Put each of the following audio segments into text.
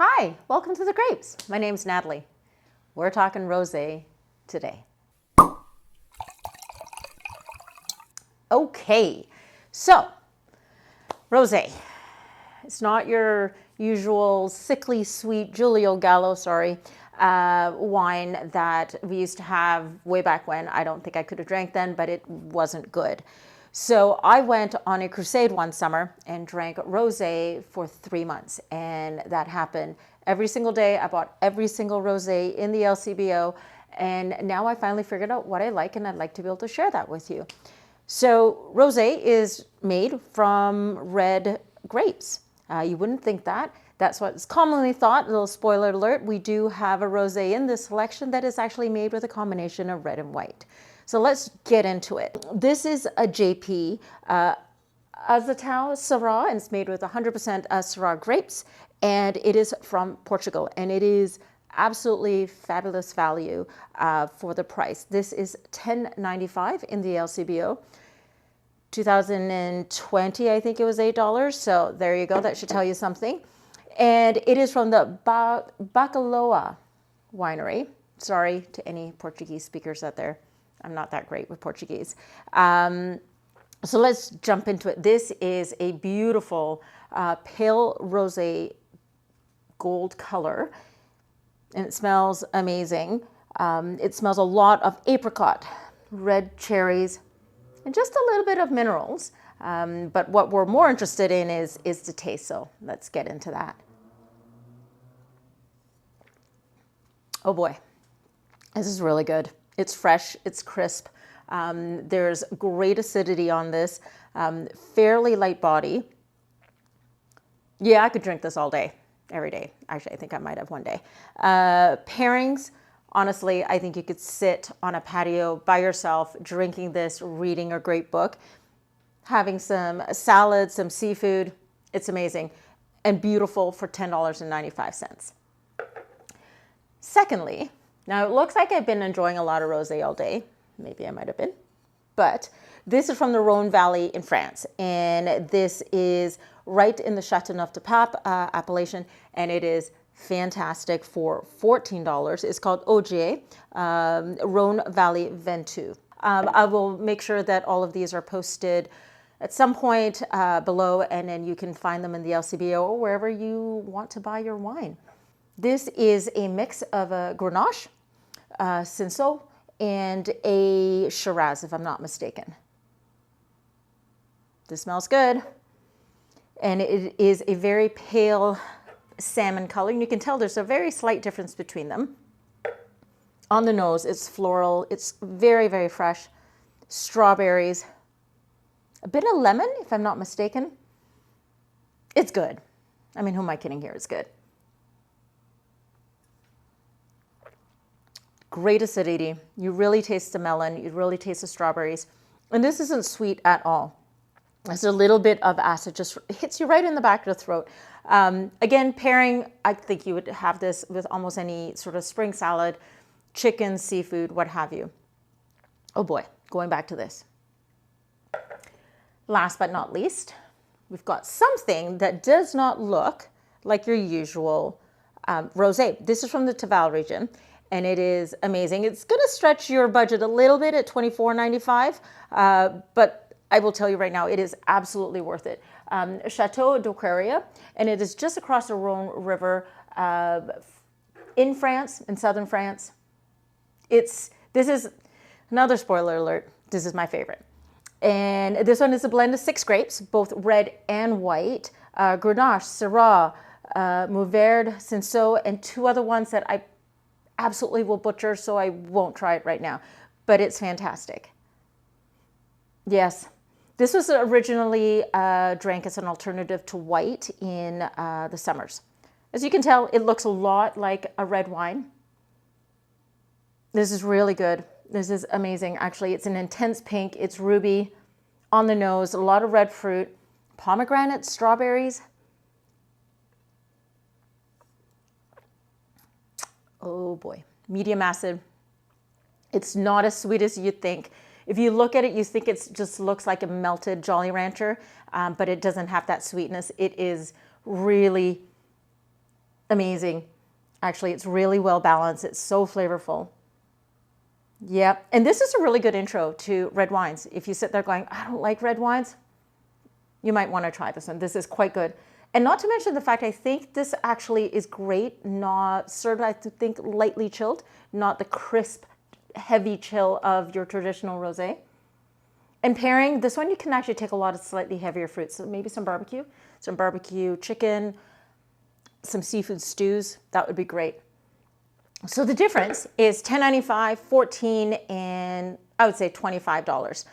Hi, welcome to the Grapes. My name's Natalie. We're talking rosé today. Okay, so rosé. It's not your usual sickly sweet Giulio Gallo, wine that we used to have way back when. I don't think I could have drank then, but it wasn't good. So I went on a crusade one summer and drank rosé for 3 months. And that happened every single day. I bought every single rosé in the LCBO. And now I finally figured out what I like, and I'd like to be able to share that with you. So rosé is made from red grapes. You wouldn't think that. That's what's commonly thought. A little spoiler alert, we do have a rosé in this selection that is actually made with a combination of red and white. So let's get into it. This is a JP Azeitão Syrah, and it's made with 100% Syrah grapes, and it is from Portugal, and it is absolutely fabulous value for the price. This is $10.95 in the LCBO. 2020, I think it was $8. So there you go. That should tell you something. And it is from the Bacalhoa winery. Sorry to any Portuguese speakers out there. I'm not that great with Portuguese. So let's jump into it. This is a beautiful pale rosé gold color, and it smells amazing. It smells a lot of apricot, red cherries, and just a little bit of minerals. But what we're more interested in is the taste. So let's get into that. Oh boy, this is really good. It's fresh, it's crisp. There's great acidity on this, fairly light body. Yeah, I could drink this all day, every day. Actually, I think I might have one day. Pairings, honestly, I think you could sit on a patio by yourself, drinking this, reading a great book, having some salad, some seafood. It's amazing and beautiful for $10.95. Secondly, now it looks like I've been enjoying a lot of rosé all day. Maybe I might have been, but this is from the Rhone Valley in France, and this is right in the Château de Pape appellation, and it is fantastic for $14. It's called Ogier, Rhone Valley Ventoux. I will make sure that all of these are posted at some point below, and then you can find them in the LCBO or wherever you want to buy your wine. This is a mix of a Grenache, Cinsault, and a Shiraz, if I'm not mistaken. This smells good. And it is a very pale salmon color. And you can tell there's a very slight difference between them. On the nose, it's floral. It's very, very fresh. Strawberries. A bit of lemon, if I'm not mistaken. It's good. I mean, who am I kidding here? It's good. Great acidity. You really taste the melon. You really taste the strawberries. And this isn't sweet at all. There's a little bit of acid, just hits you right in the back of the throat. Again, pairing, I think you would have this with almost any sort of spring salad, chicken, seafood, what have you. Oh boy, going back to this. Last but not least, we've got something that does not look like your usual rosé. This is from the Tavel region, and it is amazing. It's going to stretch your budget a little bit at $24.95, but I will tell you right now, it is absolutely worth it. Château d'Ogier, and it is just across the Rhone River in France, in southern France. This is another spoiler alert. This is my favorite. And this one is a blend of 6 grapes, both red and white, Grenache, Syrah, Mourvèdre, Cinsault, and 2 other ones that I absolutely will butcher, so I won't try it right now. But it's fantastic. Yes, this was originally drank as an alternative to white in the summers. As you can tell, it looks a lot like a red wine. This is really good. This is amazing. Actually, it's an intense pink. It's ruby on the nose, a lot of red fruit, pomegranate, strawberries. Oh boy, medium acid. It's not as sweet as you'd think. If you look at it, you think it just looks like a melted Jolly Rancher, but it doesn't have that sweetness. It is really Amazing. Actually, it's really well balanced. It's so flavorful. Yeah, and this is a really good intro to red wines. If you sit there going, I don't like red wines, you might want to try this one. This is quite good. And not to mention the fact, I think this actually is great, not served, I think, lightly chilled, not the crisp, heavy chill of your traditional rosé. And pairing, this one you can actually take a lot of slightly heavier fruits. So maybe some barbecue chicken, some seafood stews. That would be great. So the difference is $10.95, $14, and I would say $25.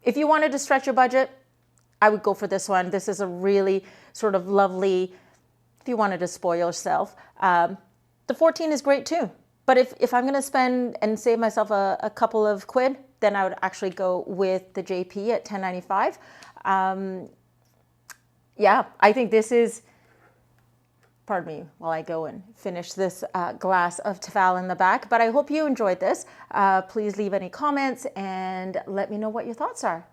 If you wanted to stretch your budget, I would go for this one. This is a really sort of lovely, if you wanted to spoil yourself. The 14 is great too. But if I'm going to spend and save myself a couple of quid, then I would actually go with the JP at $10.95. Yeah, I think this is, pardon me while I go and finish this glass of Tavel in the back. But I hope you enjoyed this. Please leave any comments and let me know what your thoughts are.